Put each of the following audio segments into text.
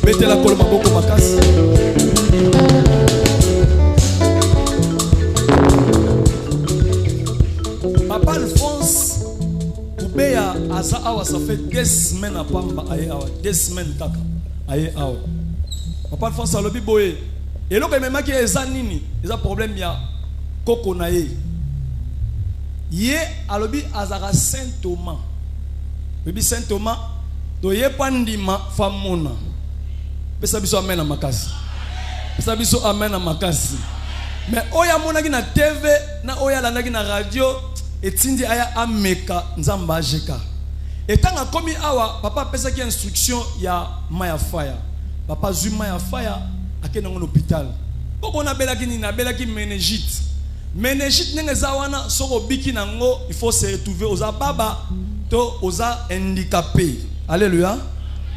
Mettez la colle maboko makasi. Papa Alphonse Poubeya Aza Awa, ça fait 2 semaines à Pamba aye awa, 2 semaines kaka aye awa. Papa Alphonse alobi boye. Et là quand même qui eza nini, eza problème ya koko na ye. Ye alobi azara Saint Thomas. Bibi Saint Thomas do ye pandima famona. Pesa biso amen na makasi. Pesa biso amen na makasi. Mais oya monaki na TV na oya landaki na radio etindi aya ameka nzamba ajeka. Etanga komi awa papa pesa ki instruction ya Maya Fire. Papa zui Maya Fire akena ngona hôpital. Poko na belaki ni na belaki meningite. Meningite nenge zawana soko biki nango il faut se retrouver aux baba to oza handicapé. Alléluia.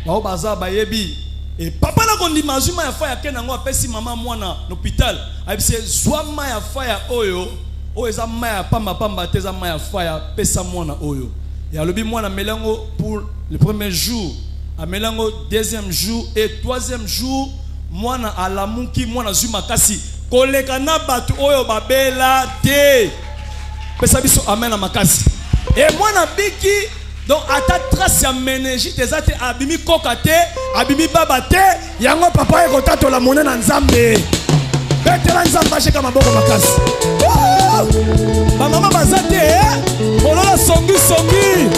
Ba baza bayebi et papa na kondi mazuma ya fire kena ngo apesi mama mwana l'hôpital. Abise zwa Maya Fire oyo o eza maya pamba pamba teza Maya Fire pesa mwana oyo. Et alobi mwana melango pour le premier jour, a melango deuxième jour et troisième jour mwana alamuki mwana zuma kasi koleka na batu oyo babela te. Pesa biso amen na makasi. Et mwana biki donc ata trace ya meningite ezate abimi koka te, abimi baba te, yango papa eko tato la monnaie na nzambe. Betela nzambe asheka maboko makasi. Ba mama bazate olola songi songi.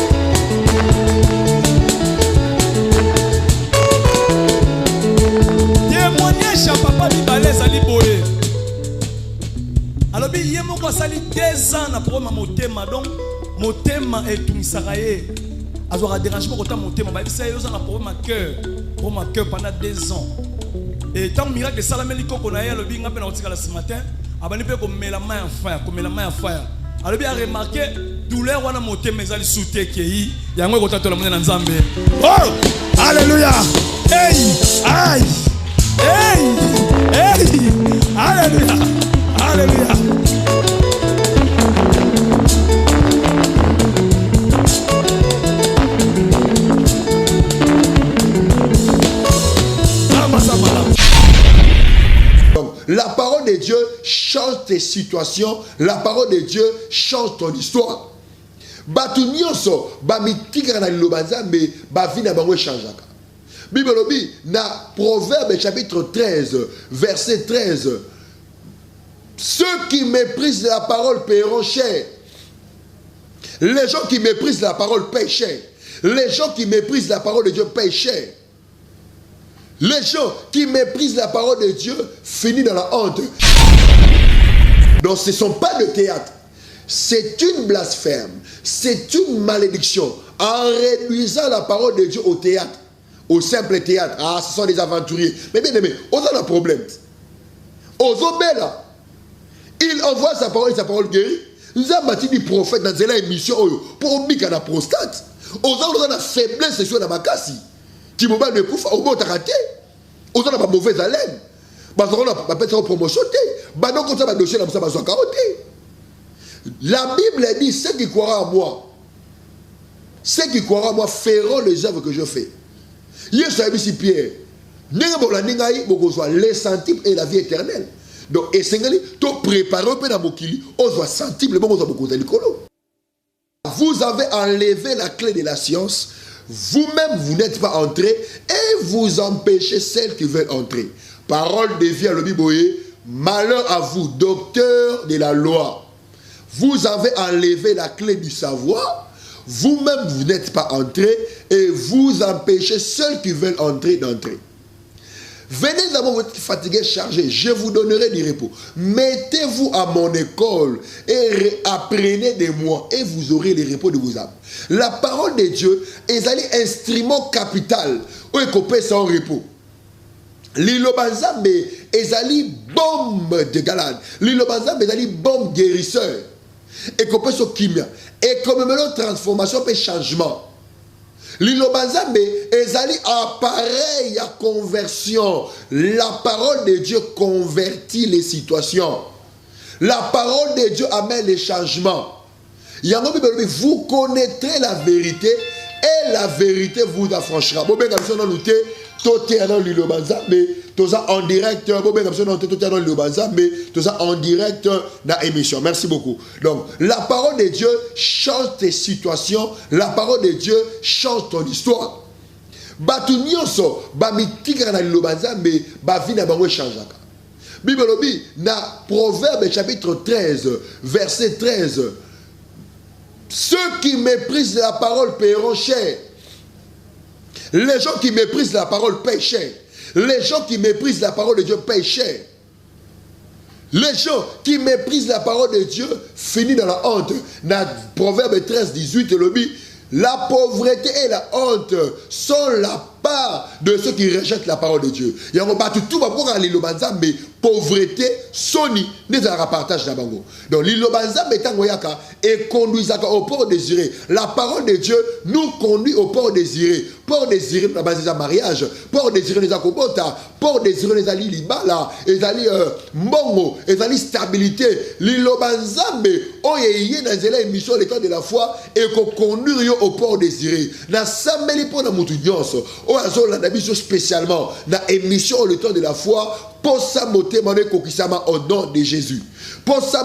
Témoignage ya papa Bibale ezali boye. Alors bien, il y a sali 2 ans na problème motema donc motema etumisaka ye. Azora dérangement autant motema ba bisa yo za na problème à cœur pendant 2 ans. Et tant miracle de salameli koko na ye le binga pe na otikala ce matin, abani pe ko mela Maya Fire. Alors bien remarqué douleur wana motema ezali soute kei yango ko tatola mona na nzambe. Oh! Alléluia! Hey! Aïe! Hey! Hey! Alléluia! Alléluia. Donc, la parole de Dieu change tes situations. La parole de Dieu change ton histoire. Batu nyonso ba mitika na lilobanza mais ba vie na bango changeaka. Bible obi na Proverbe chapitre 13 verset 13. Ceux qui méprisent la parole paieront cher. Les gens qui méprisent la parole paient cher. Les gens qui méprisent la parole de Dieu paient cher. Les gens qui méprisent la parole de Dieu finissent dans la honte. Donc ce ne sont pas de théâtre. C'est une blasphème. C'est une malédiction. En réduisant la parole de Dieu au théâtre, au simple théâtre. Ah, ce sont des aventuriers. Mais bien aimé, on a un problème. Ozo Bella. Il envoie sa parole guérie. Nous avons bâti des prophètes dans une émission pour oublier la prostate. Aux gens ont la faiblesse sexuelle dans ma casse. Qui m'a pas de pouf, au moins t'as raté. Aux gens ont pas mauvaise haleine. Parce qu'on a pas fait promotion. Bah non, comme ça, va dossier dans ça, va se carotter. La Bible dit ceux qui croiront en moi, ceux qui croiront en moi feront les œuvres que je fais. Yes, ça dit Pierre. Les centimes et la vie éternelle. Donc, et c'est tu prépares un peu dans Mokili, on doit sentir le bon beaucoup de l'écolo. Vous avez enlevé la clé de la science, vous-même vous n'êtes pas entré et vous empêchez celles qui veulent entrer. Parole de vie à l'Obiboye, malheur à vous, docteur de la loi. Vous avez enlevé la clé du savoir, vous-même vous n'êtes pas entré et vous empêchez ceux qui veulent entrer d'entrer. Venez d'abord, vous êtes fatigué, chargé, je vous donnerai du repos. Mettez-vous à mon école et apprenez de moi et vous aurez le repos de vos âmes. La parole de Dieu est un instrument capital où il peut sans repos. L'Ilobanzambe est une bombe de galade. L'Ilobanzambe est une bombe guérisseur. Et qu'on peut se kimia. Et comme maintenant transformation et changement. L'Ilobanzambe est un appareil à conversion. La parole de Dieu convertit les situations. La parole de Dieu amène les changements. Vous connaîtrez la vérité et la vérité vous affranchira. Bon, ben, comme ça, on a noté, tout est dans l'île mais tout ça en direct. Bon, ben, comme ça, on a noté, tout est dans l'île mais tout ça en direct dans l'émission. Merci beaucoup. Donc, la parole de Dieu change tes situations. La parole de Dieu change ton histoire. Batu nyonso, ba mitika na l'île mais ba vie na bango changeaka. Bible dit, dans Proverbe chapitre 13, verset 13, ceux qui méprisent la parole paieront cher. Les gens qui méprisent la parole paient cher. Les gens qui méprisent la parole de Dieu paient cher. Les gens qui méprisent la parole de Dieu finissent dans la honte. Dans Proverbe 13, 18, le dit, la pauvreté et la honte sont la part de ceux qui rejettent la parole de Dieu. Il y a un tout mais pauvreté, soni, n'est un partage d'Abango. Donc, l'Ilobanza Betangoyaka et conduit au port désiré. La parole de Dieu nous conduit au port désiré. Port désiré, la base des mariages, port désiré, les akobota, port désiré, les ali libala, les ali mongo, les ali stabilité. L'Ilobanza, mais, oh, il y a dans l'émission, l'état de la foi, et qu'on conduit au port désiré. Dans Sameli pour la Moutounyos, oh, spécialement, dans l'émission, le temps de la foi, pour ça, au nom de Jésus. Pour ça,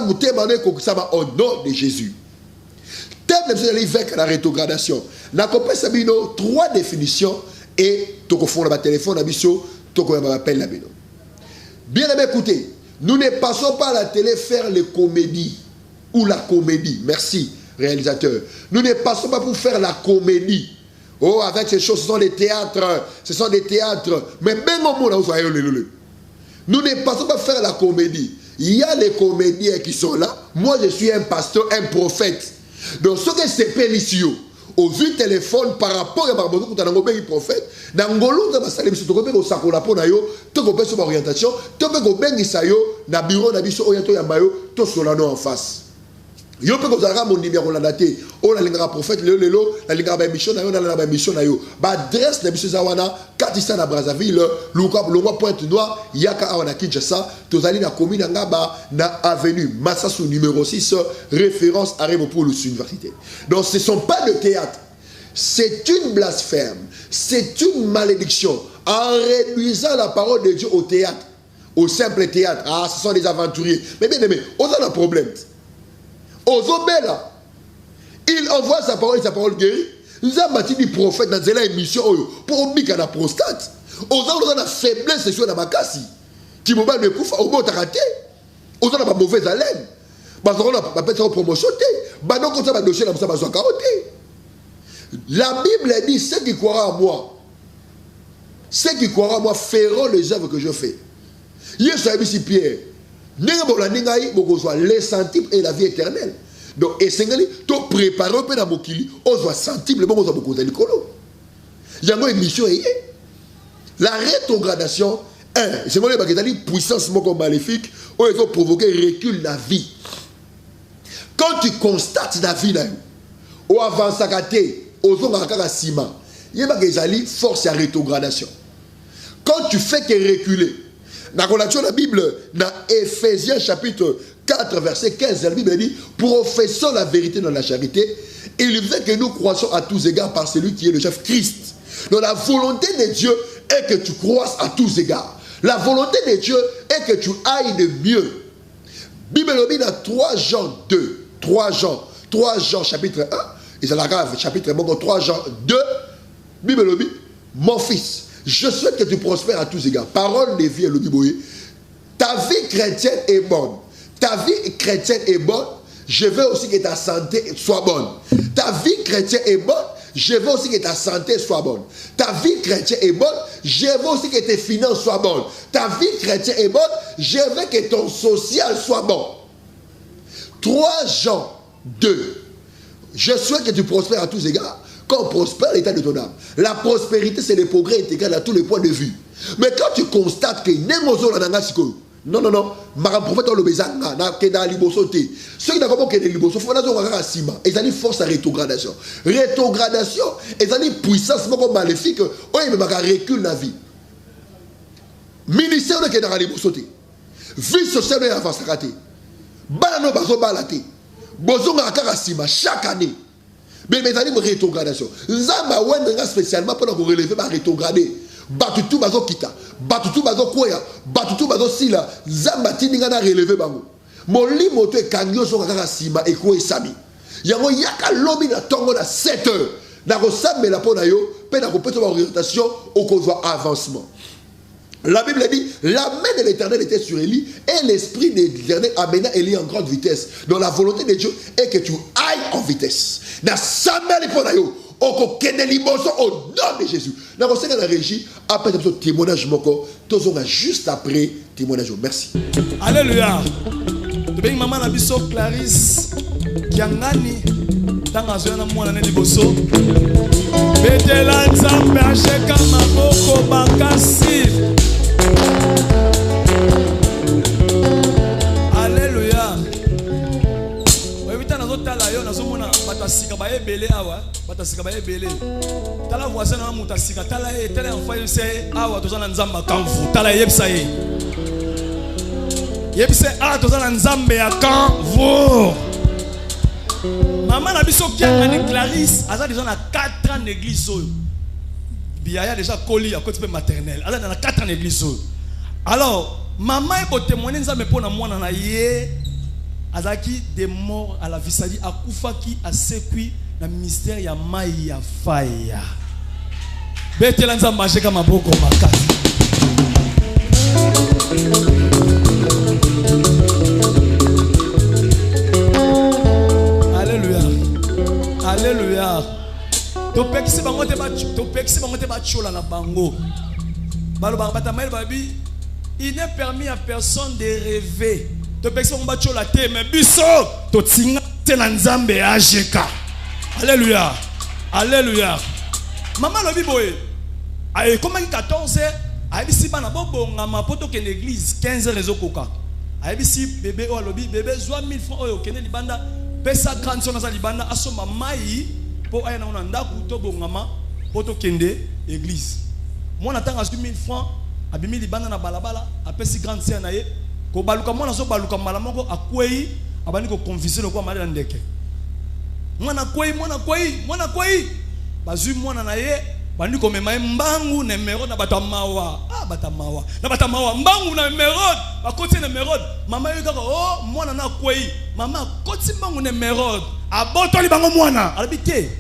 au nom de Jésus. Thème de l'évêque à la rétrogradation. N'a compris Sabino, 3 définitions et tu confonds le téléphone, tu appelles la bino. Bien aimé, écoutez, nous ne passons pas à la télé faire les comédies ou la comédie. Merci, réalisateur. Nous ne passons pas pour faire la comédie. Oh, avec ces choses, ce sont des théâtres. Ce sont des théâtres. Mais même au monde, nous ne passons pas faire la comédie. Il y a les comédiens qui sont là. Moi, je suis un pasteur, un prophète. Donc, ce que c'est pernicieux, au vu téléphone par rapport à Barbozo, tu as un prophète. Dans Ngolo, tu as un salim, tu as un sakola pour nayo, tu as une orientation, tu as un isayo, na bureau, na biso, oyato yamayo, tu as solano en face. Yo pe ko zara mon numéro la daté o la lingara prophète le lelo la lingara ba mission na yo na la mission na yo ba adresse na biso zawana katisa na Brazzaville luka longwa Pointe Noire yaka awana Kinshasa tozali na commune ngaba na avenue Massassou numéro 6 référence à Remopoulos université. Donc ce sont pas de théâtre, c'est une blasphème, c'est une malédiction en réduisant la parole de Dieu au théâtre, au simple théâtre. Ah, ce sont des aventuriers. Mais bien aimé, on a un problème. Ozobela, il envoie sa parole guérie. Nous avons bâti des prophètes dans une émission pour obliger la prostate. Ozobela a une faiblesse sexuelle dans ma casse. Qui m'a dit que au moins raté. Ozobela a une mauvaise haleine. Parce qu'on a pas fait une promotion. Donc on a dossier dans sa base carotte. La Bible dit ceux qui croiront en moi, ceux qui croiront en moi feront les œuvres que je fais. Yesu a dit Pierre. Les centimes et la vie éternelle. Donc, et c'est tu prépares un peu dans mon kili, on soit centimes, le bon, on soit beaucoup de l'écolo. Il y a une émission. La rétrogradation, c'est moi qui ai puissance maléfique, où ils ont provoqué recul de la vie. Quand tu constates la vie, ou avant ça, aux gens qui ciment, il y a une force à rétrogradation. Quand tu fais que reculer, dans la Bible, dans Ephésiens chapitre 4, verset 15, la Bible dit, professons la vérité dans la charité, il veut que nous croissions à tous égards par celui qui est le chef Christ. Donc la volonté de Dieu est que tu croisses à tous égards. La volonté de Dieu est que tu ailles de mieux. Bible dit dans 3 Jean 2, 3 Jean chapitre 1, et c'est la grave, chapitre 3 Jean 2, Bible dit, mon fils, je souhaite que tu prospères à tous égards. Parole de vie, le Bible. Ta vie chrétienne est bonne. Ta vie chrétienne est bonne. Je veux aussi que ta santé soit bonne. Ta vie chrétienne est bonne. Je veux aussi que ta santé soit bonne. Ta vie chrétienne est bonne. Je veux aussi que tes finances soient bonnes. Ta vie chrétienne est bonne. Je veux que ton social soit bon. 3 Jean 2. Je souhaite que tu prospères à tous égards. Quand on prospère, l'état de ton âme. La prospérité, c'est le progrès intégral à tous les points de vue. Mais quand tu constates que non, ma prophète le bezanga, ceux qui n'ont pas que les liboso, il faut que ciment. Ils ont une force à rétrogradation. Rétrogradation, ils ont une puissance maléfique, ils ont un recul dans la vie. Ministère de Kédara libosoté. Vie sociale est avancée. Banano bazo balate. Bozonga akara ciment chaque année. Mais maintenant, il rétrogradation. Nzamba, ouais, spécialement pour nous relever, ma rétrograder. Batutu bazo kita, batutu bazo koya, batutu bazo sila, Nzamba tininga na relever bango. Moli moto e kangyo so kaka sima e ko esami. Yango yaka lobi na tongo na 7 heures. Na rosambe la pona yo, pe na ko peto orientation au kozwa avancement. La Bible dit, la main de l'Éternel était sur Élie et l'esprit de l'Éternel amena Élie en grande vitesse. Donc la volonté de Dieu est que tu ailles en vitesse. Na sambe le pona yo. Au nom de Jésus. Dans la régie, après le témoignage, juste après témoignage. Merci. Alléluia. Maman a dit Clarisse, Kiangani, dans la zone de moi, Bosso. Betelanza, Pacheka, Maboko, Bakassi. Alléluia. Batasika ba ebele awa batasika ba ebele tala voisin na mutasika tala e tala en faille c'est awa tozana nzamba kanfu tala yebisa a tozana nzambe ya kanfu maman na biso kia na Clarisse aza déjà na 4 ans d'église oyo biaya déjà coli à côté maternelle aza na 4 ans d'église oyo alors maman e bo témoigner nzambe pona mwana na ye azaki des morts à la vie, c'est-à-dire akufaki asekui na mystère ya mai ya faya. Betela nzamba sheka maboko makasi. Alléluia. Alléluia. Topekisi bango te ba chola na bango. Balo bata mail babi, il n'est permis à personne de rêver. Tu peux exprimer la terre, mais biso, tu tinga tena nzambe ajeka. Alléluia. Alléluia. Maman le biboé. Aïe, comment 14 heures, aïe si bana bobo ngama poto ke l'église 15 heures les okoka. Aïe si bébé o alobi bébé zoa 1000 francs oyo kene libanda pesa grande son na libanda asoma mai po aïe na ona ndaku to bongama poto kende église. Moi natanga 1000 francs abimi libanda na balabala apesi grande sœur na ye. Ko baluka mwana so baluka malamoko akwei abani ko confisser le kwa mali ndeke mwana kwei bazui mwana na ye bandi ko mema mbangu numero na batamawa batamawa na batamawa mbangu na numero bakoti numero mama yo kaka oh mwana na kwei mama koti mbangu numero abotoli bango mwana alabite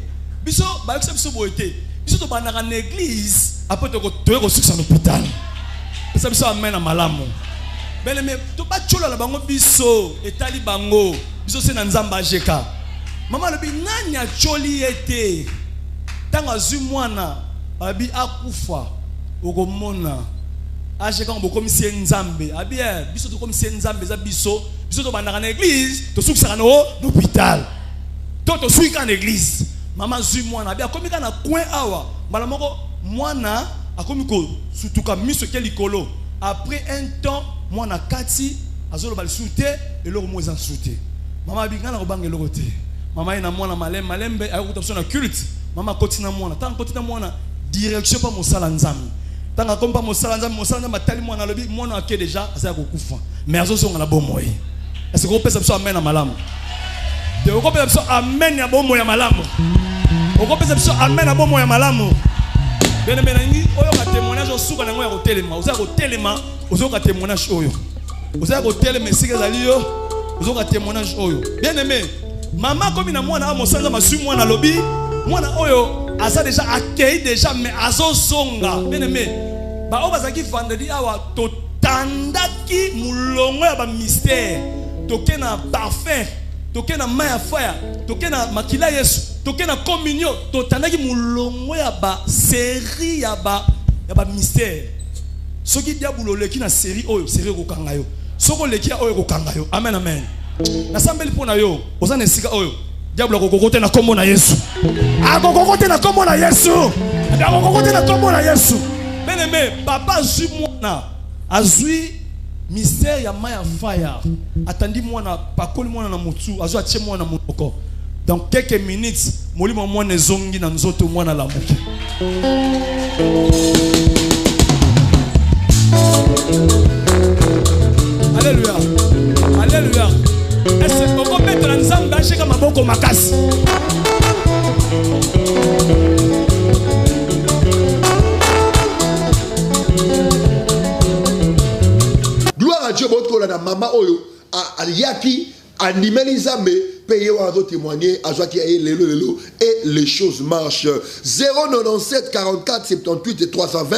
biso ba biso boete biso to bandaka na église après to ko suksa na hôpital biso amena malamu. Mais tu pas chola la bango biso etali bango biso se na nzamba jeka mama lobi nani a choli ete tanga zu mwana abi akufa okomona ajeka ngo komisi nzambe abi biso to komisi nzambe za biso to bandaka na église to sukisa na hôpital to suika na église mama zu mwana abi akomika na coin awa mbala moko mwana akomiko sutuka miso ke likolo après un temps moi na kati azolo bal souté et le mo souté mama bingana ko bangelo côté mama ina mwana malembe ayo kutapso na culte mama kotina mwana tant kotina mwana direction pa mosala nzambe tant comme pa mosala nzambe matali mwana lobi mwana ake déjà asa ko kufa mais azo songa na bomoy est-ce que on peut ça amen na malamu de on peut ça amen ya bomoy ya malamu on peut ça amen na bomoy ya malamu bien menangi oyo ka témoignage osuka na ngo ya kotelema oza kotelema ozoka témoignage oyo oza kotelema sika zali yo ozoka témoignage oyo bien aimé maman comme na mwana mosanga masu mwana lobi mwana oyo asa déjà accueilli déjà mais azo songa bien aimé ba o bazaki vendredi awa to tandaki mulongo ya ba mystère tokena parfum tokena maya fire tokena makila Yesu tokena communion totandaki mulongo ya ba série ya ba mystère soki diabolo leki na série oyo série ko kanga yo soko leki oyo ko kanga yo amen amen na sambeli pona yo ozana sika oyo diabolo ko kokote na kombo na Yesu kokote na kombo na Yesu kokote na kombo na Yesu bien aimé papa zui mwana azui mystère ya maya fire atandi mwana pakoli mwana na mutu azo atie mwana monoko dans quelques minutes molimo mwana zongi na nzoto mwana la muki alléluia alléluia est-ce que on peut mettre nzamba cheka maboko makasi maman oyo a yaki animé Nzambe payer à témoigner à qui et les choses marchent. 097 44 78 et 320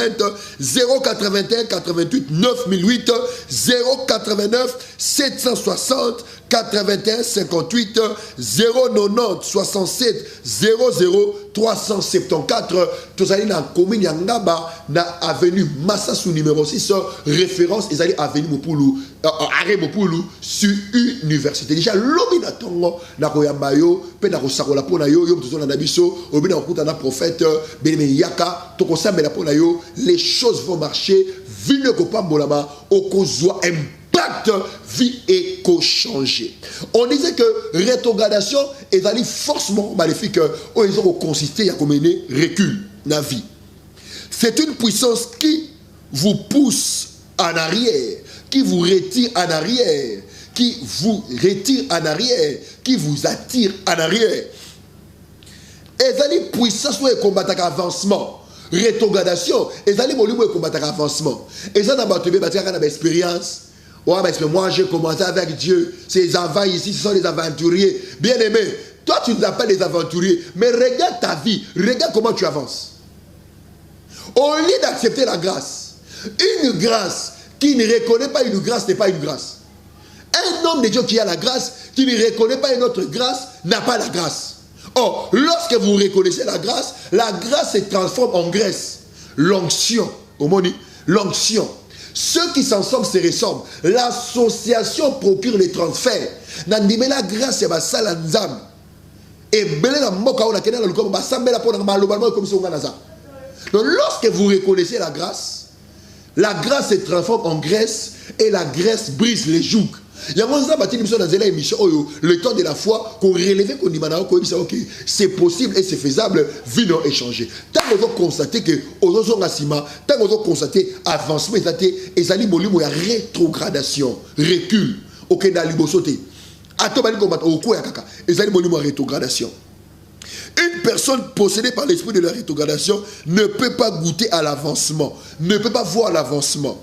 081 88 9008 089 760 81 58 090 67 00 374. Tous allez dans la commune Yangaba, dans l'avenue Massassou numéro 6, référence, ils allez avenue Mopoulou, arrêt Mopoulou, sur université. Déjà, l'obina tongo, na koyambayo, pe na kosakola pona yo, yo mtuzo na nabiso, obina okuta na prophète, beneme yaka, tokosa mena pona yo, les choses vont marcher, vine ko pambolama, okozwa impact, vie éco changer. On disait que rétrogradation est allée forcément maléfique, où ils ont consisté à mener recul dans la vie. C'est une puissance qui vous pousse en arrière, qui vous retire en arrière, qui vous retire en arrière, qui vous attire en arrière. Et ça les puissance où ils combattent avancement, rétrogradation, et ça les volumes où ils combattent avancement. Et ça dans votre expérience. Ouais, parce que moi j'ai commencé avec Dieu. Ces enfants ici, ce sont des aventuriers. Bien aimés, toi tu nous appelles des aventuriers, mais regarde ta vie, regarde comment tu avances. Au lieu d'accepter la grâce, une grâce qui ne reconnaît pas une grâce n'est pas une grâce. Un homme de Dieu qui a la grâce, qui ne reconnaît pas une autre grâce, n'a pas la grâce. Or, lorsque vous reconnaissez la grâce se transforme en graisse. L'onction, l'onction. Ceux qui s'en sortent se ressemblent. L'association procure les transferts. Nandime la grâce ya basala nzambe. Et belé la moka on a kena le comme basambela pour na malobalma comme ça on a ça. Donc lorsque vous reconnaissez la grâce se transforme en graisse et la graisse brise les jougs. Il y a un bâti dans la émission le temps de la foi qu'on relève qu'on dit ok c'est possible et c'est faisable vie non échangée. Tant qu'on constate que aux asima, tant qu'on constate avancement et ça dit molimo ya rétrogradation, recul. OK dans libosoté. Atobali combattre au ko ya kaka. Et ça dit molimo rétrogradation. Une personne possédée par l'esprit de la rétrogradation ne peut pas goûter à l'avancement, ne peut pas voir l'avancement,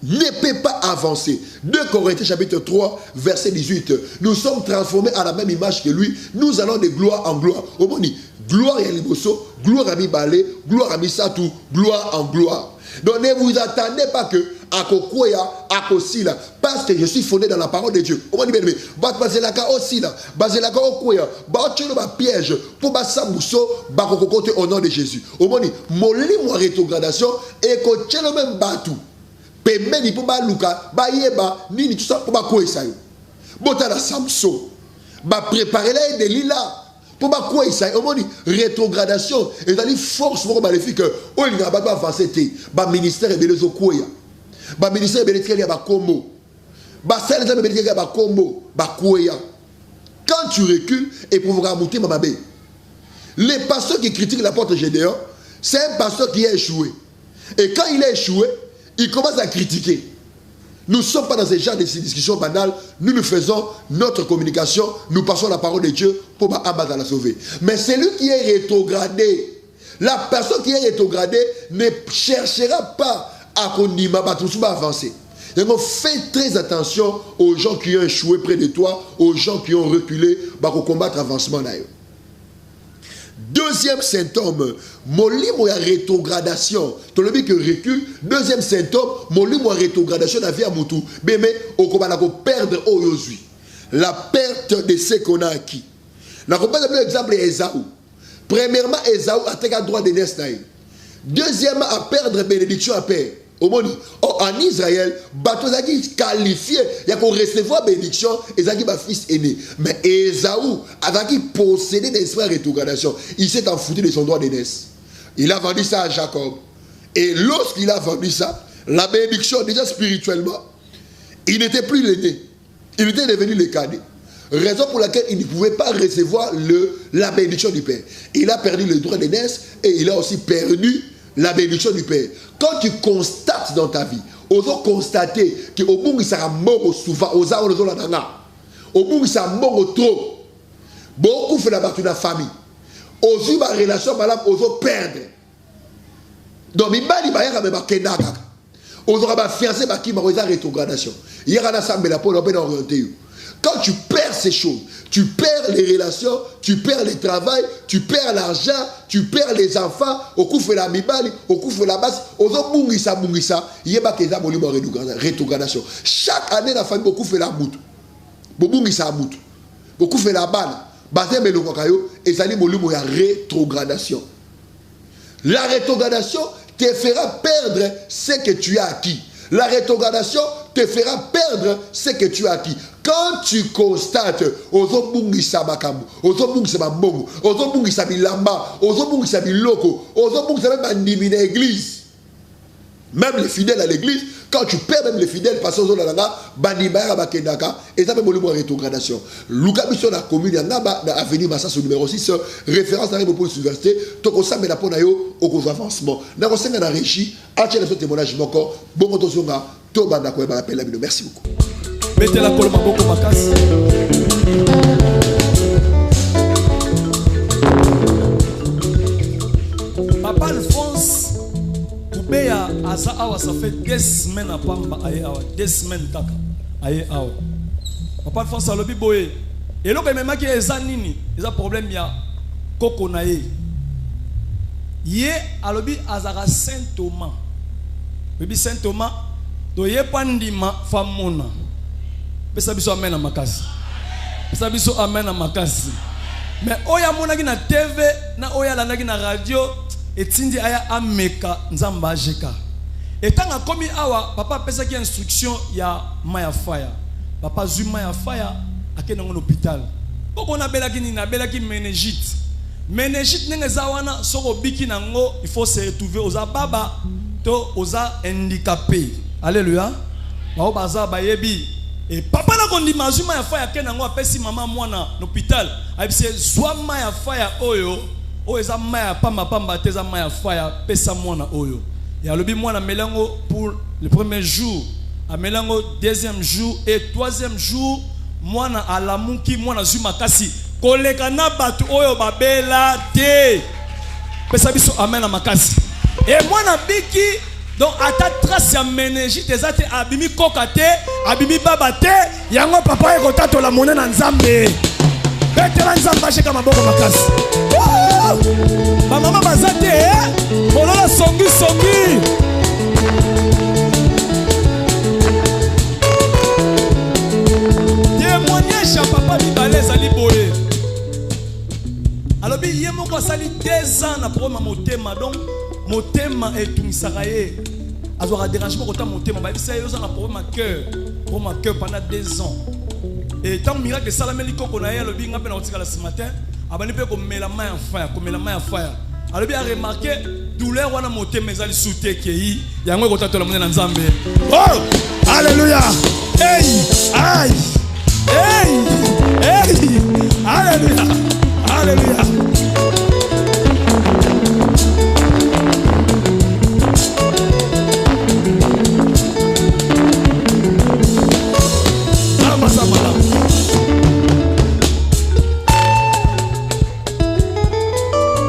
ne peut pas avancer. 2 Corinthiens chapitre 3 verset 18. Nous sommes transformés à la même image que lui. Nous allons de gloire en gloire. Au moment gloire à Liboso, gloire à Mibale, gloire à Misatou, gloire en gloire. Donc ne vous attendez pas que à Kokoya, à Kosila, parce que je suis fondé dans la parole de Dieu. Au moment où Bazelaka aussi là, Bazelaka Okoya, Baotchelo ba piège pour Basamousso, Bakokote au nom de Jésus. Au moment où molimo rétrogradation et Kochelo même batou. Pemeni pour Baluka, Bayeba, Nini tout ça pour Bakoesa. Botala Samso, ba préparer là des lilas. Pour Bakoesa, au moment où rétrogradation, et dans les forces maléfiques, où il n'y a pas avancé, ba ministère et Belezo Koya. Ba ministère bénéficiaire ya ba Kombo. Ba sel de bénéficiaire ya ba Kombo, ba Koya. Quand tu recules et pour monter Mamabé. Les pasteurs qui critiquent l'apôtre Gédéon, c'est un pasteur qui a échoué. Et quand il a échoué, il commence à critiquer. Nous ne sommes pas dans ce genre de discussions banales. Nous faisons notre communication. Nous passons la parole de Dieu pour la sauver. Mais celui qui est rétrogradé, la personne qui est rétrogradée ne cherchera pas à avancer. Donc fais très attention aux gens qui ont échoué près de toi, aux gens qui ont reculé pour combattre l'avancement. Deuxième symptôme, molimo ya rétrogradation. Tu le dis que recul. Deuxième symptôme, molimo ya rétrogradation na vie à mutu. Bébé, on commence à perdre aujourd'hui. La perte de ce qu'on a acquis. N'a pas l'exemple Esaü. Premièrement, Esaü a été droit de naissance. Deuxièmement, à perdre bénédiction à père. En Israël, Batozaki qualifié, il y a qu'on recevoir bénédiction, Ezaki ba fils aîné. Mais Esaü, avec possédé d'esprit de rétrogradation, il s'est enfoutu de son droit de naissance. Il a vendu ça à Jacob. Et lorsqu'il a vendu ça, la bénédiction, déjà spirituellement, il n'était plus l'aîné. Il était devenu le cadet. Raison pour laquelle il ne pouvait pas recevoir la bénédiction du Père. Il a perdu le droit de naissance et il a aussi perdu la bénédiction du Père. Quand tu constates dans ta vie, osons constater que au bout il sera mort souvent, aux arts de la au bout il sera mort trop. Beaucoup fait la partie de la famille. Osons ma relation, madame, osons perdre. Donc il m'a dit, On aura fiancé qui m'a rétrogradation. Il y a un assemblée pour orienter. Quand tu perds ces choses, tu perds les relations, tu perds le travail, tu perds l'argent, tu perds les enfants, au coup fait la mibali, au coup fait la base, au coup bungisa, il y a pas que ça rétrogradation. Chaque année la famille beaucoup fait la boute. Bungisa boute. Beaucoup fait la balle. Basé mais le cocayo et ça dit molimo ya rétrogradation. La rétrogradation te fera perdre ce que tu as acquis. La rétrogradation te fera perdre ce que tu as acquis. Quand tu constates, ozobungisa makambo, ozobungisa mambongo, ozobungisa bilamba, ozobungisa biloko, ozobungisa même bandimi na église. Même les fidèles à l'église, quand tu perds même les fidèles, parce que là, bandimaya bakendaka, et ça même au niveau rétrogradation. Luka biso na commune ya ngaba na avenue Massas numéro 6, référence à la université, toko sa mena pona yo au avancement. Na ko senga na régie, atia le témoignage moko, bon tozonga, to banda ko ba appel la bino. Merci beaucoup. Mettez la colombe beaucoup makasi. Papa Alphonse Toubéa Aza Awa, ça fait 2 semaines à Pamba aye awa, 2 semaines kaka aye awa. Papa Alphonse alobi boye. Et là même qui eza nini, eza problème ya koko na ye. Ye alobi azara Saint Thomas. Bibi Saint Thomas to ye pandima famona. Pesa biso amen na makasi. Pesa biso amen na makasi. Mais oya monaki na TV na oya landaki na radio etindi aya ameka nzamba jeka. Etanga komi awa papa pesa ki instruction ya Maya Fire. Papa zu Maya Fire akena ngona hôpital. Poko na belaki ni na belaki meningite. Meningite nenge zawana soko biki nango il faut se retrouver aux baba to oza handicapé. Alléluia. Ba baza bayebi. Et papa na kondi mazuma ya fire kena ngo apesi mama mwana l'hôpital. Abise zwa Maya Fire oyo. O eza Maya pamba teza Maya Fire pesa mwana oyo. Ya lobi mwana melango pour le premier jour, a melango deuxième jour et troisième jour mwana alamuki mwana zuma kasi koleka na batu oyo babela te. Pesa biso amen na makasi. Et mwana biki donc ata trace ya meningite ezate abimi kokate, abimi babate, yango papa eko tato la monnaie na nzambe. Betela nzambe asheka maboko makasi. Ba mama bazate, bolola songi. Témoignage à papa Mibale zali boye. Alors bi yemoko sali 2 ans na problème motema donc motema etumisaka ye azwaka dérangement kota motema bayebisa ye ozala problème à cœur pendant 2 ans et tant miracle esalameli koko na ye alobi nga mpe na kotikala ce matin abandi mpe komela mai ya fire alobi aremarke douleur wana motema ezali su te kei yango ekotatola monene na nzambe. Oh alléluia. Hey ay hey alléluia.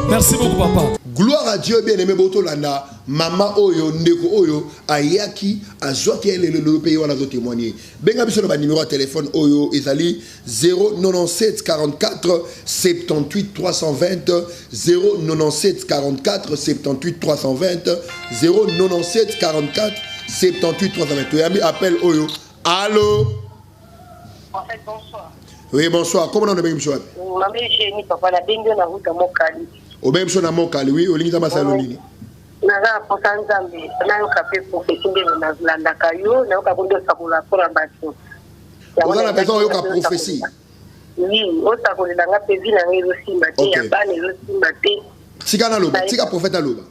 Merci beaucoup papa. Gloire à Dieu, bien-aimé Botolanda, maman Oyo, Ndeko Oyo, Ayaki, Azwaki, le pays où on a témoigné. Benga biso na numéro de téléphone Oyo, Ezali 097 44 78 320 097 44 78 320 097 44 78 320. Tu as mis appel Oyo. Allô? En fait, bonsoir. Oui, bonsoir. Comment on a bien monsieur? Maman Génie, papa, la bengue na route à Mokali. Au même chose à Mokali, oui, au Lingama Salonini. Naza posa nzambe, na yo kapé profession de na landa kayo, na yo kabondo sakola pour abattre. Vous avez besoin de la prophétie. Oui, o sakola nga pezi na ngelo simba te, ya bana ngelo simba te. Tika na loba, tika prophète loba.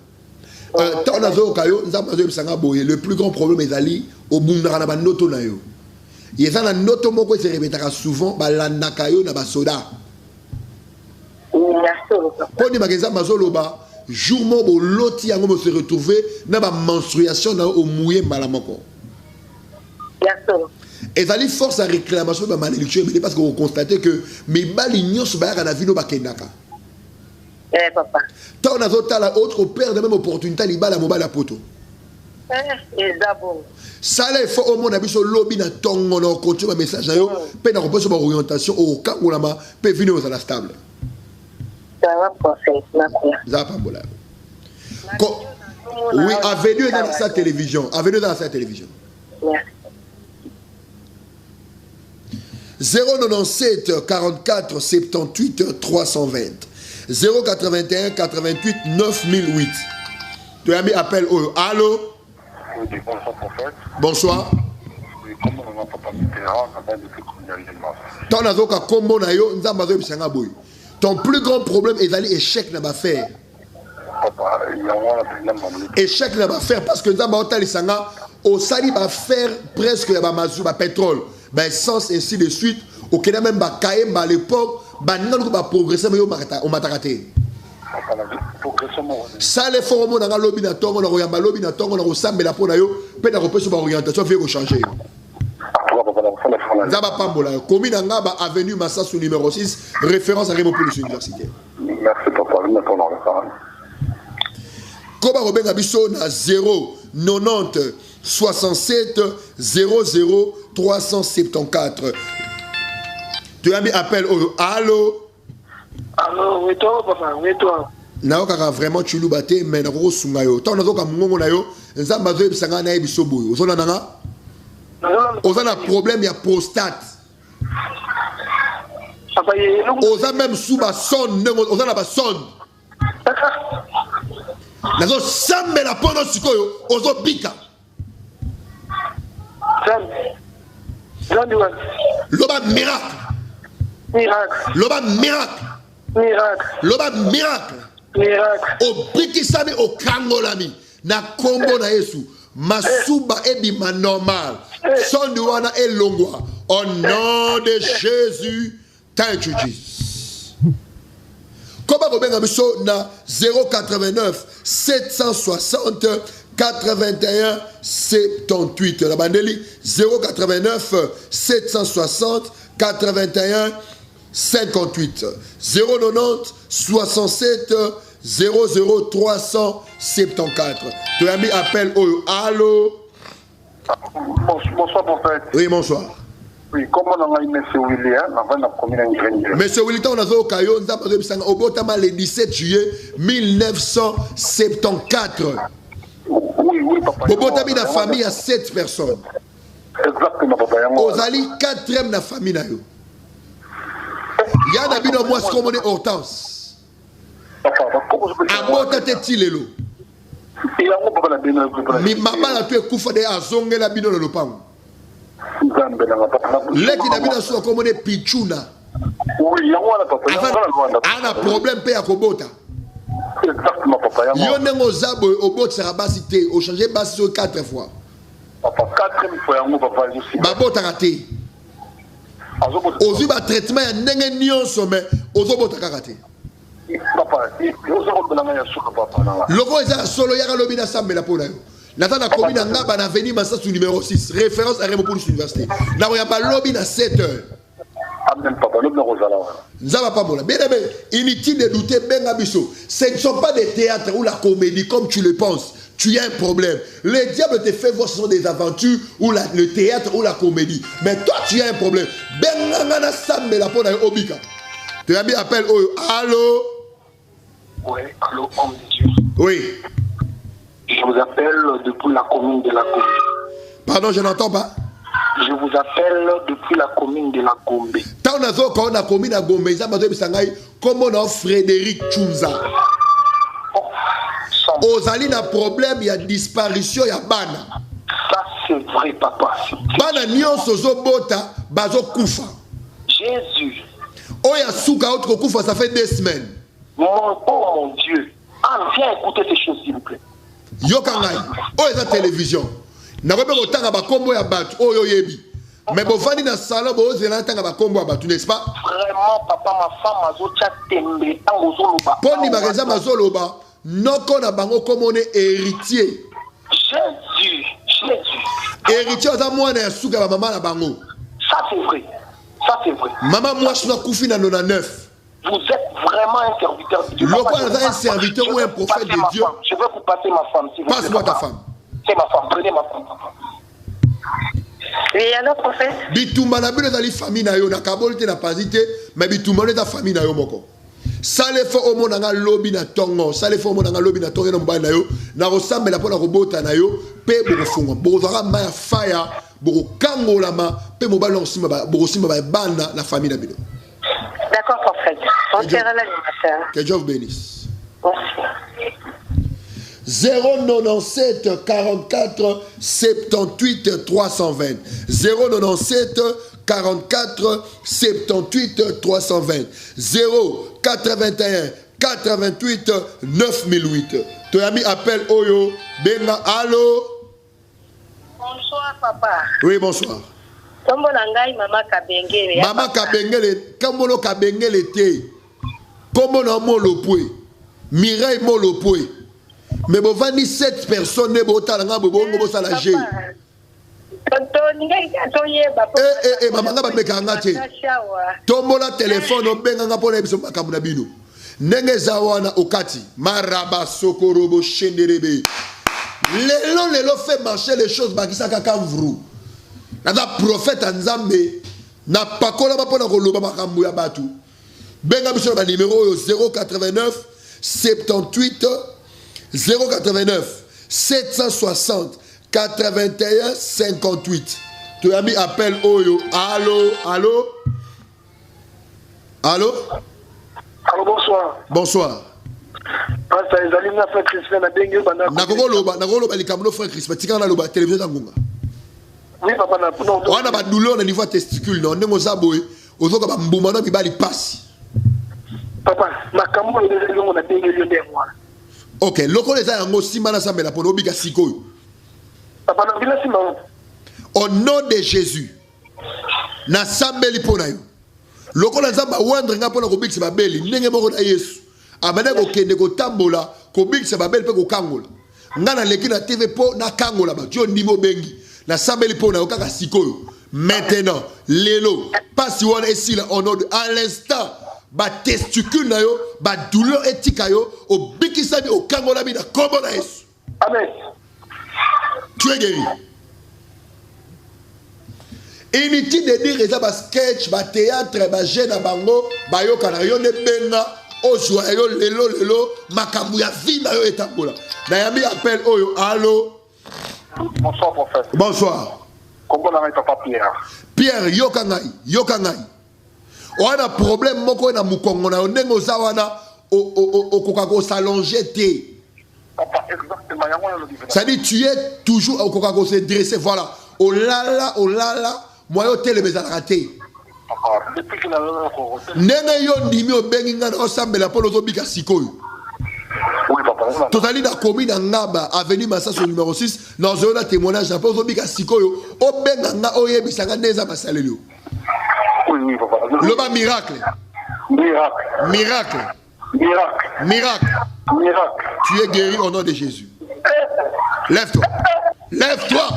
Tant nazo kayo, nzamba zo bisanga boye, le plus grand problème est ali au bundara na banoto na yo. Yeza na noto moko se répétera souvent ba landa kayo na ba soda. Quand magenza mazoloba jour mo loti yango mo se retrouver na ba menstruation na au mouillé malamoko. Et ça lui force à réclamation de malédiction mais parce que vous constatez que mes balignos ba na vino ba kendaka. Papa. Tant on a la autre père de même opportunité li bala mobile poto. Et d'abord. Ça là il faut au moins abiso lobby na tongo na continue message na yo pe na repose sur orientation au kangolama pe venir aux la stable. Ça va passer na quoi. Ça pas bola. Oui, avenue dans sa télévision, avenue dans sa télévision. Merci. 097 44 78 320 081 88 9008. Tu as mis appel au allô. Bonsoir prophète. Bonsoir. Comment on a papa Mitterrand avant de se communaliser ton azoka kombo na yo nzamba zo bisanga boy. Ton plus grand problème est d'aller échec na ba faire. Papa, il y a un échec na ba faire parce que nzamba otali sanga au sali ba faire presque ya ba mazu ba pétrole, ba essence ainsi de suite, au kena même ba kaemba à l'époque, ba nalo ba progresser mais o mataraté. Ça les formes dans lobby na tongo na royamba lobby na tongo na osambela pona yo pe na repose sur orientation fait changer. Zaba Pambola, commune Angaba, avenue Massassou numéro 6, référence à Rémo Police Université. Merci papa, je me prends en Koba Robin Abisso na 0 90 67 00 374. Tu as mis appel au allô. Allô, oui toi papa, oui toi. Naoka vraiment tu l'oubaté mais na ko sunga yo. Tant nazoka mungo na yo, nzamba zo ebisanga na ebiso boyo. Ozona nanga? On a un problème, il y a prostate. On a même sous ma sonde, on a la sonde. La zone sambe la pendant ce qu'on on a pica. L'oba miracle. L'oba miracle. L'oba miracle. Au pique sami au kangolami. Na combo na yesu. Masuba ebima normal. Son douana et longwa. Au nom de Jésus. Thank you, Jesus. Comment Robin Abisso na 089 760 81 78. La bandeli 089 760 81 58. 090 67 00 374. Tu as mis appel au allô. Bonsoir prophète. Oui, bonsoir. Oui, comment on a eu M. William avant la commune ingénieure. M. William, on a vu Kayo, au Botama le 17 juillet 1974. Oui, papa. Au Botama, la famille a 7 personnes. Exactement, papa. Aux Ali, 4e de la famille. Il y a un habit de moi, ce qu'on est Hortense. À moi, t'es Tilelo. Mi mama la tu ekufa de azonge la bino le pango. Leki na bino so comme des pichuna. Oui, yango papa. Ana problème pe akobota. Exactement papa. Yo nengo zabo obot sera basité, au changer basi sur 4 fois. Papa 4e fois yango papa aussi. Babota raté. Ozu ba traitement ya ndenge nyonso mais ozobota karaté. Papa, Logo eza solo yaka lobi na sambela pona yo. Nata na commune ngaba na avenue Massassou numéro 6, référence à Rémo Police Université. Na ya ba lobi na 7h. Amen papa, lobi na kozala wana. Nzaba pa mola. Bien aimé, inutile de douter benga biso. Ce ne sont pas des théâtres ou la comédie comme tu le penses. Tu as un problème. Le diable te fait voir ce sont des aventures ou le théâtre ou la comédie. Mais toi tu as un problème. Benga na sambela pona yo obika. Tu as mis appel au allô. Oui, allô, homme de Dieu. Oui. Je vous appelle depuis la commune de la Gombe. Pardon, je n'entends pas. Je vous appelle depuis la commune de la Gombe. Tant qu'on a la commune de Gombe, comme on a Frédéric Tchounza. Aux alines un problème, il y a disparition, il y a Bana. Ça c'est vrai, papa. Bana nyon sozo bota, bazo koufa. Jésus. Oh, il y a souka autre koufa, ça fait 2 semaines. Mon Dieu. Ah, viens écouter ces choses, s'il vous plaît. Yokangai. Oh, il y a la télévision. Na pas autant à combo ya bat. Oh, yo yebi. Mais bon, vani na salon, bon, c'est là, t'as combo à bat, n'est-ce pas? Vraiment, papa, ma femme, azotia tembe, tango zoloba. Poni magasin mazoloba. Non, qu'on a bango comme on est héritier. Jésus. Héritier, on a moins d'un souka, maman la bango. Ça, c'est vrai. Ça, c'est vrai. Maman, moi, je suis koufi na 99. Vous êtes vraiment un serviteur de Dieu. L'autre, un serviteur ou un prophète de Dieu. Je veux vous passer ma femme. Passe-moi ta femme. quitter ma femme, prenez ma femme. Oui, alors, prophète? Bitumba na bino ezali famille na yo na kaboli te na panzi te mais bitumba na famille na yo moko. Sale fo omona nga lobi na tongo, sale fo omona nga lobi na tongo na mbali na yo, na rosambela pona robota na yo, pe bokofunga. Bokozaka maya fire, bokokangolama, pe mobali na simba bokosimba ba banda la famille na bino. D'accord, prophète. On sera l'animateur. Que Dieu vous bénisse. Merci. 097 44 78 320 097 44 78 320 081 88 9008. Tu as mis appel Oyo Benga. Allô? Bonsoir, papa. Oui, bonsoir. Kombo nangai Mama Kabengele. Mama Kabengele, Kamolo Kabengele te. Comment on molopoué? Mireille molopoué. Mais bon, 27 personnes ne botent la gamme, bon, bon, ça la gère. Maman, nga ba meka ngate. Tombola téléphone, on benga nga pona biso makamuna bino. Nenge zawana okati, maraba sokorobo shenderebe. Lelo fait marcher les choses bakisaka kamvru. Nada prophète Nzambe na pakola ba pona koloba makambu ya batu. Benga biso ba numéro 089 78 089 760 81 58. Tu as mis appel Oyo. Allô, allô? Allô? Allô, bonsoir. Bonsoir. Pasteur Ezalim na frère Crispin na bengue bana. Nakoloba likambo frère Crispin tika na loba télévision tangunga. Oui papa na non. On a ba douleur au niveau testicule non ndenge ozaboye ozoka ba mbuma na bibali passe. Papa, makambo ezali na bengue yo ndé moi. Ok, loko les a yango simana sambela pono bika sikoyo. Papa na bila sima. Au nom de Jésus. Na sambeli pona yo. Loko la zamba wandre nga pona ko bikisa babeli ndenge moko na Yesu. Amana ko kende ko tambola ko bikisa babeli pe ko kangola. Ngana leki na TV po na kangola ba jo ndimo bengi. Na sambeli pona yo kaka sikoyo. Maintenant, lelo, pas si on est ici là au nom de à l'instant. Ba testicule na yo, ba douleur etika yo, o bikisa bi o kangola bi na kombo na Yesu. Amen. Tu es guéri. Inutile de dire ça ba sketch, ba théâtre, ba jeune bango, ba yo kana yo ne benga, o joie yo lelo makambu ya vie na yo etambola. Na yami appel oyo, allô. Bonsoir prophète. Bonsoir. Comment on a papa Pierre? Pierre yokangai. On a problème moko na mukongo na ndenge ozawana o kokako s'allonger te. Papa exactement yango le dit. Ça dit tu es toujours au kokako se dresser voilà. Oh là moi yo tele bezala raté. Papa depuis que na ko. Ndenge yo ndimi obengi ngana osambela polo zobika sikoyo. Oui papa. Totali na commune Ngaba avenue Massaso numéro 6 dans un témoignage na polo zobika sikoyo obenga nga oyebisanga neza basalelo. Oui, papa. Le bas miracle. Tu es guéri au nom de Jésus. Lève-toi.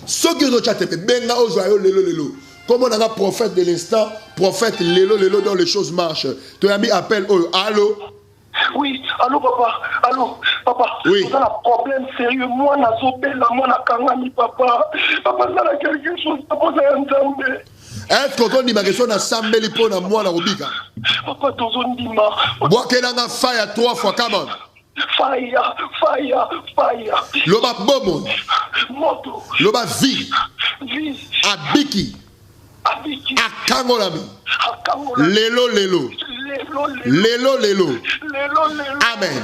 Ce qui nous a fait, benga au joyeux lelo. Comme on a un prophète de l'instant, prophète lelo dans les choses marchent. Tu as mis appel au allô. Oui, allô papa, oui. On a un problème sérieux, moi na zobela, moi na kangami papa, ça a quelque chose, papa ça Nzambe. Est-ce qu'on dit ma question na sambeli po na moi na robika? Papa tozo ndima. Bois que na fire 3 fois come on. Fire. Loba bomo. Moto. Loba vie. Abiki. Akangolami. Lelo. Amen.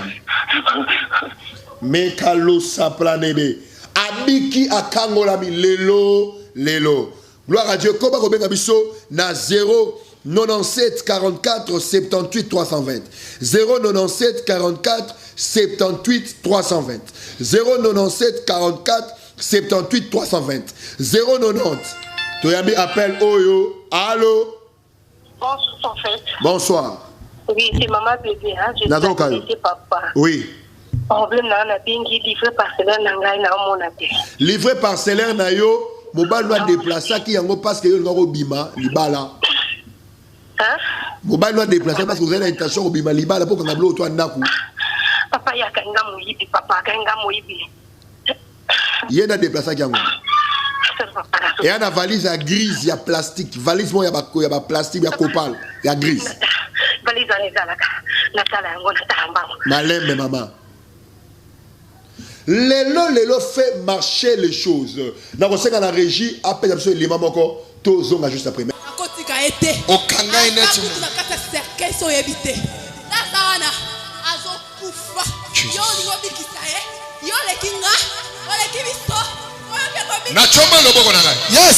Mekalo saplanebe. Abiki akangolami lelo. Gloire à Dieu. Comment on benga biso na 097 44 78 320. 097 44 78 320. 097 44 78 320. 090. Tu as mis appel Oyo. Allô. Bonsoir, en fait. Bonsoir. Oui, c'est maman bébé. Hein? Je suis papa. Oui. Problème na bengi livré parcellaire na ngai na mona te. Livré parcellaire na yo, mobile doit déplacer qui yango parce que yo ngaro bima libala. Hein? Mobile doit déplacer parce que vous avez l'intention au bima libala pour qu'on a bloqué toi ndaku. Papa yakainga moyibi, papa kainga moyibi. Il y a des places à Gango. Et il y a une valise à grise, il y a plastique. Valise, il y a plastique, il y a copal, il y a grise. Valise à l'Izalaka. Natala, on a Malem, maman. Lélo fait marcher les choses. Dans le second, la régie, après, les mamans encore, tous ont juste après. Au Kanga et Net. Yes.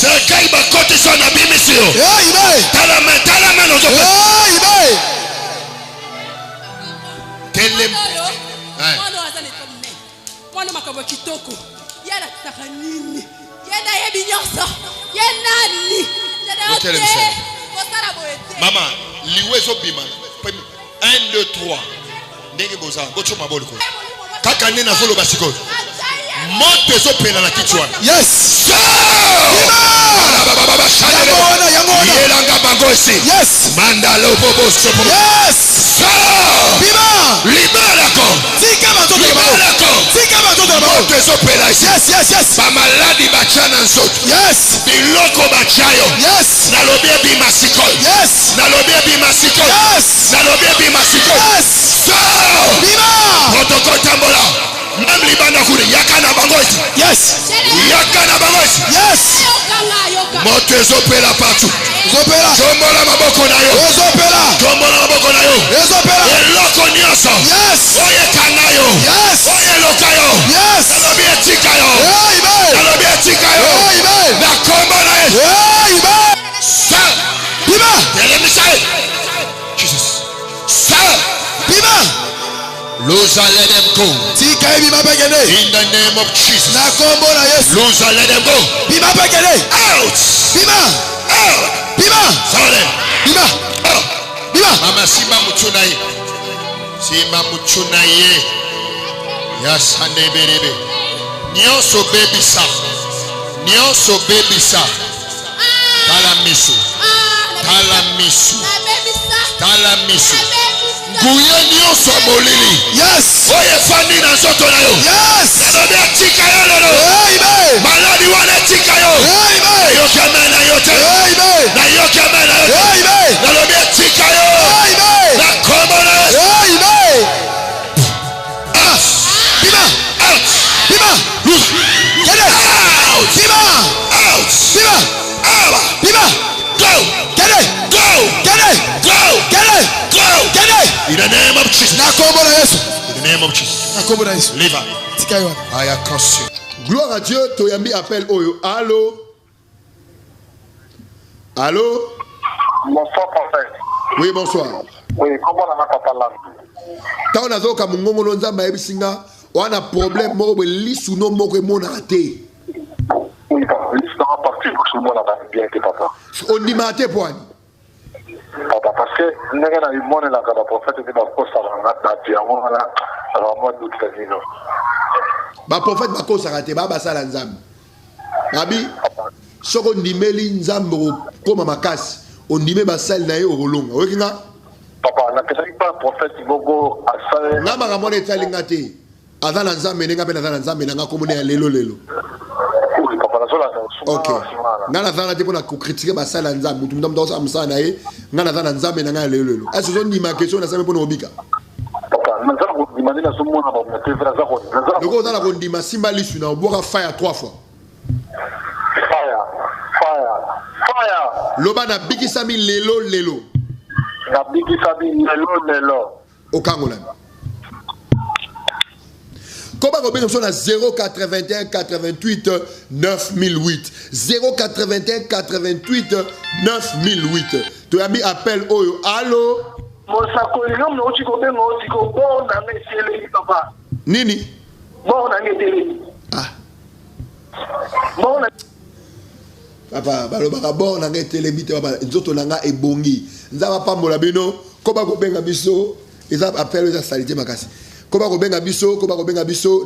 Serkei bakote sana bimisio. Amen. Talame no zope. Amen. Tele. Mwana makabo kitoko. Yala taka nini? Yenda yebi nyonso. Yenani. Mama, liwezo bima. 1 2 3. Ndenge boza, gocho mabolo ko. Kaka nena folo basiko. Monte zo pena na kichwa. Yes. Yelanga bangosi. Yes. Mandalo bobo sopo. Yes. Bima. Liberako. Tika batoto Liberako. Tika batoto Monte zo pena. Yes, yes, yes. Ba maladi bachana nzoto. Yes. Biloko bachayo. Yes. Nalobie bimasiko. Yes. Nalobie bimasiko. Yes. Nalobie bimasiko. Yes. Bima. Protocole tambola. Même libanda kuri yakana bangosi. Yes. Yakana bangosi. Yes. Moto ezopela patu. Zopela. Tombola maboko na yo. Zopela. Tombola maboko na yo. Zopela. Eloko nyonso. Yes. Oye kana yo. Yes. Oye loka yo. Yes. Nalobi etika yo. Amen. Nalobi etika yo. Amen. Na kombo na Yesu. Amen. Sa. Bima. Telemisai. Jesus. Sa. Bima. Loser, let them go. Tika bima begene. In the name of Jesus. Na kombo na Yesu. Loser, let them go. Bima begene. Out. Bima. Out. Bima. Sorry. Bima. Out. Bima. Mama simba mutuna ye. Simba mutuna ye. Yasande berebe. Nyonso baby sa. Nyonso baby sa. Tala misu. Tala misu. Tala misu. Guye nyonso molili. Yes. Oye fandi na nzoto na yo. Yes. Nalobi atika yo lelo. Amen. Maladi wana atika yo. Amen. Yoke mena yote. Amen. Na yoke mena yote. Amen. Nalobi atika yo. Amen. Na kombo na Yesu. Amen. Out. Bima. Out. Bima. Get it. Out. Bima. Out. Bima. Out. Bima. Go. Get it. Go. Get it. Go. Get it. Go. Get it. In the name of Jesus. Na kombo na Yesu. In the name of Jesus. Na kombo na Yesu. Live. Tika yo. I am conscious. Gloire à Dieu, Toyambi appelle Oyo. Allô? Allô? Bonsoir, prophète. Oui, bonsoir. Oui, comment on a papa là? Tant on a zo comme ngongo nzamba ebisinga, on a problème mo be lisu no mo ko mona te. Oui, papa, il sera parti pour que tout le monde a bien été papa. On dit maté poani. Papa, parce que nous avons eu mon là quand le prophète était dans le poste avant la diamant là, alors moi doute la vie non. Ba prophète ba ko sarate ba basala nzambe. Babi soko ndimeli nzambe ko koma makasi, on ndime basali na ye orolonga. Okinga? Papa, na peut-être pas prophète Bogo à ça. Nga maka mona etalinga te. Azana nzambe nenga pe na nzambe nanga komone ya lelo lelo. Oui, papa, na zola OK. Nga na zana te pona ko critiquer basala nzambe, mutu ndamdo sa amsa na ye, nga na zana nzambe nanga lelo lelo. Est-ce que ndima question na sabe pona obika? Papa, na zola ko demander na somo na ba te vera za ko. Donc on a ko ndima simba lisu na oboka fire 3 fois. Fire. Fire. Fire. Loba na bikisami lelo lelo. Na bigi sabi lelo. Okangola. Comment on peut na 081 88 9008 081 88 9008. Tu as mis appel Oyo. Allô? Mosakoli ngam no chiko be no chiko bon na mesele papa. Nini? Bon na ngedele. Ah. Bon na Papa, balobaka bon na ngetele bite papa nzoto nanga ebongi. Nzaba pambola bino, koba ko benga biso, eza appel eza salité makasi. Koba ko benga biso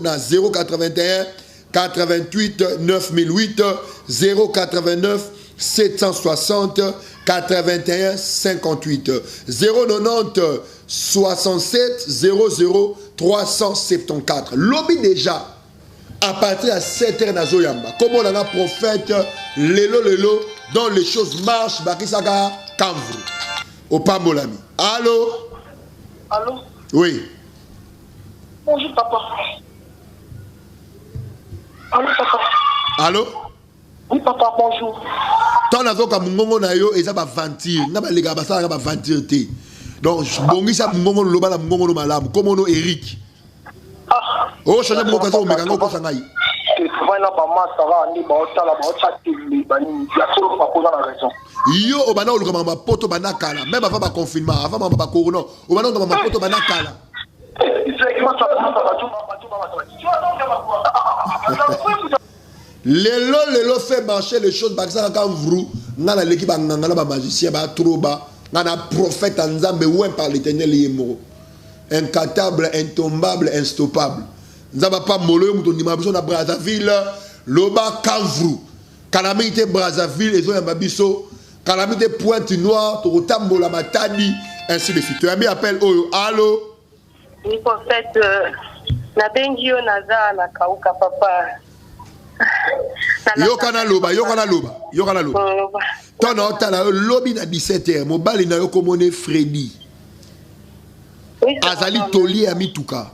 na 081 88 9008 089 760 81 58 090 67 00 374. Lobby déjà, à partir de 7h nazoyamba. Comme on a un prophète, lelo, dont les choses marchent, bakisaka kamvru. Au Pambolami. Allô? Allô? Oui. Bonjour, papa. Allô, papa. Allô? Oui, papa, bonjour. Tant avocat mungongo na yo eza ba ventir na ba lega ba sala ba ventir te. Donc bongisa mungongo loba la mungongo no malamu comme ono Eric. Ah. Oh changer mungongo kaza o mekango ko sangai. Voilà, maman, ça va, ni ba otala ba otati bani ya solo pa poza la raison. Yo o bana oluka mama poto bana kala même avant ba confinement avant mama ba corona o bana mama poto bana kala. Lelo fait marcher les choses bakisa quand vrou ngana l'équipe ngana ba magicien ba troba ngana prophète nzambe ouin par l'Éternel yemo incapable intombable instoppable nzaba pas molo muto ndima biso na Brazzaville loba kanvrou calamité Brazzaville ezo ya mabiso calamité Pointe-Noire to tambola matani ainsi de suite. Tu as mis appel oyo allo ni prophète na bengi yo naza na kauka papa. Yokana loba. Ton otala lobby na 17h. Mobali na yo komone Freddy. Azali toli ami tuka.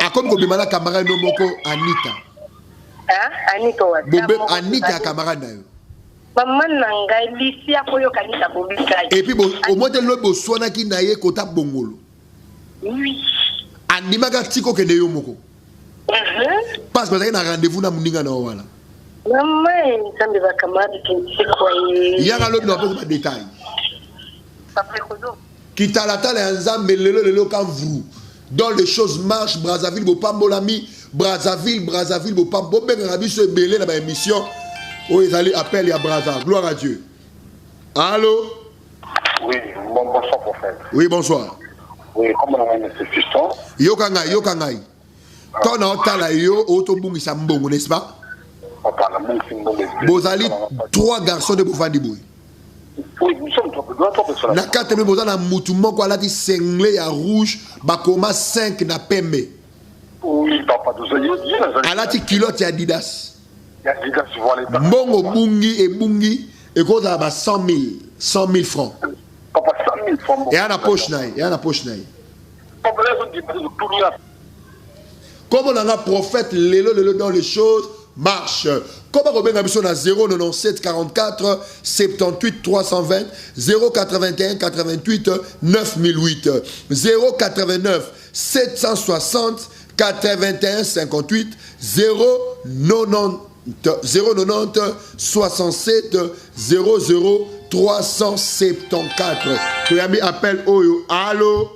Akom ko bimala camarade no moko Anita. Anita wa. Bobe Anita camarade na yo. Maman nanga lisi akoyo kanita bobika. Et puis au moins de lobo sona ki na ye kota bongolo. Oui. Animaka tiko kende yo moko. Parce que vous avez un rendez-vous dans Mouninga na wala. Maman, ça me va camarade qui se croyait. Il y a un autre pas de détails. Qui t'a la tale ensemble lelo quand vous. Dans les choses marchent Brazzaville bo pambolami Brazzaville bo pambo ben rabiso belé dans émission. Oh ils allaient appeler à Brazzaville. Gloire à Dieu. Allô? Oui, bonsoir prophète. Oui, bonsoir. Oui, comment on a mis ce fiston? Yokangai. Ton otala yo otobungisa mbongo, n'est-ce pas? Bozali 3 garçons de Bouvandibouy. Oui, nous sommes 3 personnes. Na 4 mais bozana mutu moko alati sengle ya rouge bakoma 5 na pembe. Oui, papa, alati kilote ya Adidas. Adidas, voilà. Mbongo bungi et koza ba 100 000 francs. Papa, 100 000 francs. Et ana poche naï. Papa, les autres comme on a un prophète, lelo dans les choses marche. Comme on a un 097 44 78 320 081 88 9008 089 760 81 58 090 67 00 374. Tu as mis appel Oyo. Allô?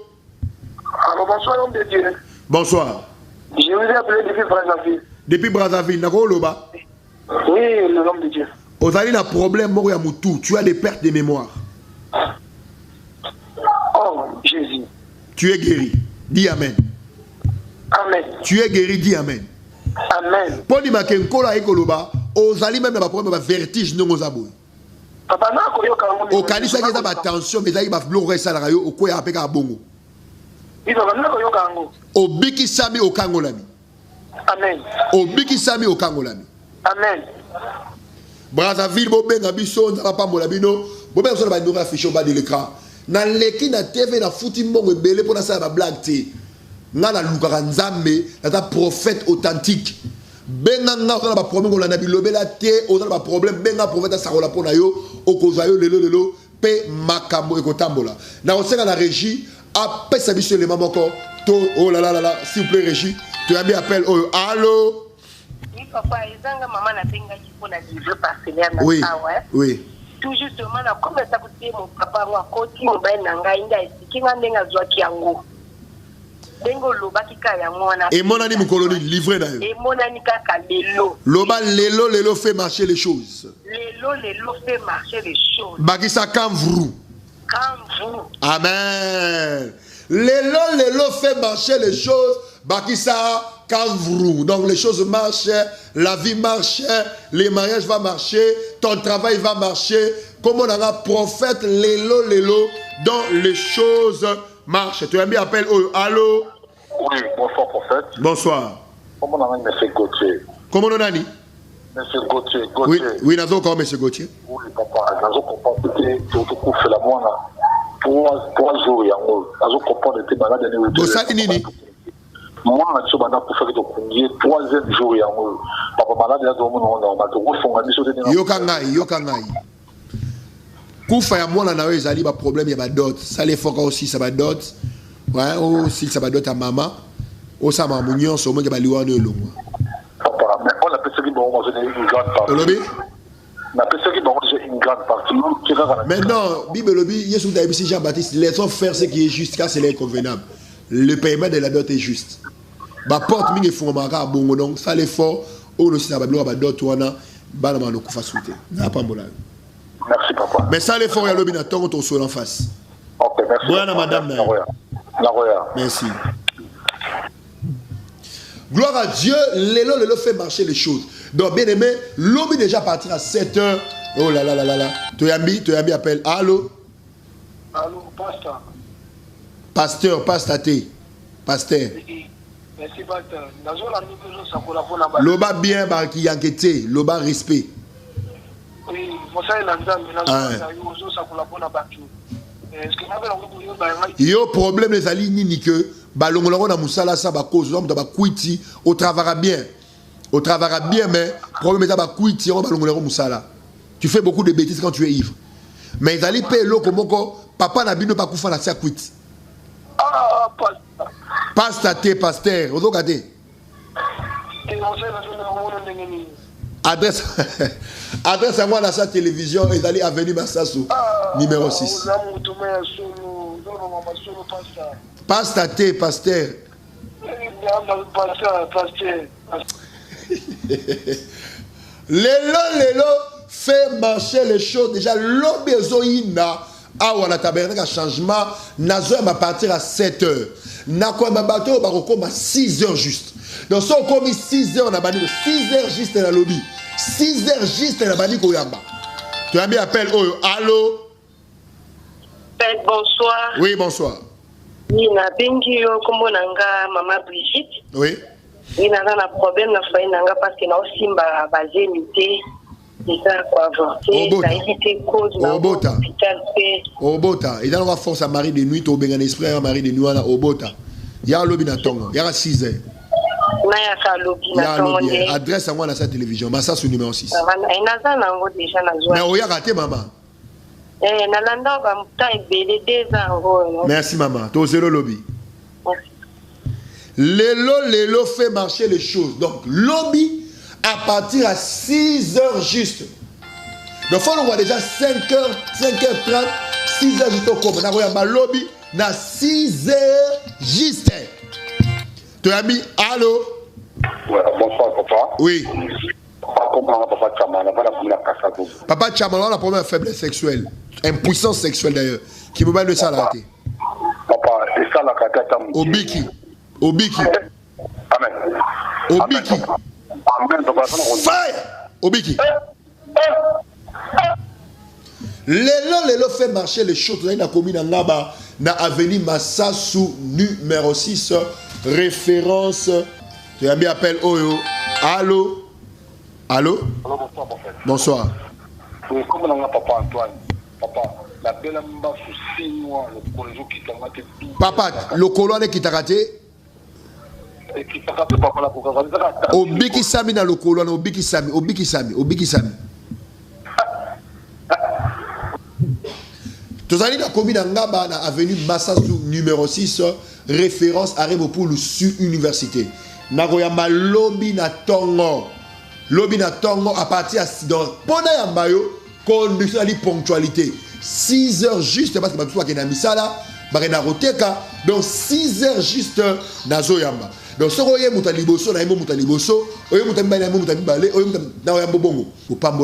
Allô, bonsoir, homme de Dieu. Bonsoir. Je vous ai appelé depuis Brazzaville. Depuis Brazzaville, d'accord, Loba? Oui, le nom de Dieu. Vous avez un problème, Moria Moutou. Tu as des pertes de mémoire. Oh, Jésus. Tu es guéri. Dis Amen. Amen. Tu es guéri, dis Amen. Amen. Pour dire que Nkola et Koloba, vous allez même avoir un problème de vertige non aux abos. Papa, n'a pas eu au Kanisa, il y a attention, mais il y a un salaire au quoi il y a un bon. Au Biki Sami au Kangolami. Amen. Au Biki Sami au Kangolami. Amen. Brazzaville, Bobé, Nabiso, Napa Molabino, Bobé, on va nous afficher au bas de l'écran. Dans l'équipe de TV, na fouti mon rebelle pour ça la blague. Nana Lukara Nzambe, la prophète authentique. Benanga on a pas problème on a nabilobé la té, on a pas problème benga prophète ça rola pour nayo, au kozayo lelo pe makambo ekotambola. Na oseka la régie, appelle sa biso les mamans encore. Oh là là, s'il vous plaît régie, tu as mis appel oh allô. Oui papa, ezanga maman na benga qui pour la livre partenaire na sawa. Oui. Tout justement na comme ça coûter mon papa wa koti mo ba nanga inga ikinga ndenga zwa kiango. Et mon ami Moukoloni livré d'ailleurs. Et mon ami kaka lelo. Loba lelo fait marcher les choses. Lelo fait marcher les choses. Bagisa kamvrou. Kamvrou. Amen. Lelo fait marcher les choses. Bagisa kamvrou. Donc les choses marchent, la vie marche, les mariages vont marcher, ton travail va marcher. Comme on a un prophète lelo dans les choses marche. Tu as bien appel. Oh, allô? Oui, bonsoir prophète. Bonsoir. Comment on a mis M. Gauthier? Comment on a dit? M. Gauthier. Oui, oui, nous avons M. Gauthier. Oui, papa, nous avons compris que tu fait la moine 3 jours. Nous avons compris que tu es malade. Bon, ça, Nini. Moi, je suis malade pour faire que tu es 3e jour. Papa malade, il y a des gens qui Yokangai. Koufa ya mwana na ezali ba problème ya ba dot. Ça les foka aussi ça ba dot. Ouais, aussi ça ba dot à maman. O ça ma munyon so mo ke ba liwa no longo. Papa, mais on a pensé que bon, j'ai une grande partie. Lobi? On a pensé que bon, j'ai une grande partie. Maintenant, Bible lobi, Yesu Daibisi Jean-Baptiste, laissons faire ce qui est juste car c'est l'inconvénable. Le paiement de la dot est juste. Ba porte mingi fumaka bongo donc ça l'effort o no sita ba bloka ba dot wana bana ma no kufa souté. Na pas mbola. Merci, papa. Mais ça, les forts, il y a l'objet ton sol en face. Ok, merci. Voilà, madame. Merci. Gloire à Dieu, l'élo fait marcher les choses. Donc, bien aimé, l'objet déjà partir à 7 h. Oh là là là là là. Toyambi appelle. Allô? Allô, pasteur. Pasteur, pasteur. Merci, pasteur. Loba bien, qui y a enquêté. Loba respect. Oui, yo problème les ali nini que balongolongo na musala sa ba cause homme ba kuiti au travaillera bien mais problème est ba kuiti on balongolongo musala tu fais beaucoup de bêtises quand tu es ivre mais ali pe loko moko papa na bino pa kufa na tia kuiti pasteur ozokate adresse à moi dans sa télévision et d'aller à Avenue Massassou numéro 6. Pasteur. Lélo fait marcher les choses déjà l'obézoïna ah on a tabernacle à changement nazo va partir à 7 h na quoi ma bateau ba à 6 h juste donc si on commis 6 h on a banni 6 h juste dans le lobby 6 h juste dans la banni koyamba tu as mis appel oh allô bonsoir oui bonsoir Nina bengi yo kombo nanga maman Brigitte oui Nina na problème na faille nanga parce que na osimba bazemité déjà quoi avorter ça éviter cause na hôpital pe Obota et dans la force à Marie de nuit au bengan esprit à Marie de nuit à Obota ya lobi na tongo ya 6 h na ya ka lobi na tongo adresse à moi dans sa télévision massa sous numéro 6 inaza nango déjà na joie mais oya raté maman na landa ba muta ebele 2 ans merci maman to zéro lobby Lélo fait marcher les choses donc lobby à partir à 6 h juste. Donc, on voit déjà 5h30, 6 h juste au cours. On a un lobby dans 6 h juste. Tu as mis allô? Ouais, bonsoir, papa. Oui. Comment papa Chama, Papa Chama, on a un problème de faiblesse sexuelle. Impuissance sexuelle d'ailleurs. Qui me bat de ça là. Papa, et ça la katata. Obiki. Amen. Obiki. Amen, papa. Fire! Obiki. Lélo fait marcher les choses. Dans la commune Ngaba, dans l'avenue Massassou, numéro 6, référence. Tu as mis appel Oyo. Allô? Allô? Bonsoir, prophète. Bonsoir. Comment on a papa Antoine? Papa, la belle mba sous 6 mois, le colon qui t'a raté. Papa, le colon qui t'a raté? Obiki Sami na le colon, Obiki Sami. Tu as dit la commune Ngaba na avenue Massassou numéro 6, référence à Remopoulou sur université. Nagoyamba lobby na tongo à partir de Pona Yambayo, conduction à la ponctualité. 6 h juste parce que tu vois qu'il y a un misala, donc 6 h juste nazo yamba. Donc si vous avez un mutaliboso, vous avez un mutaliboso, vous avez un mutaliboso, vous avez un mutaliboso,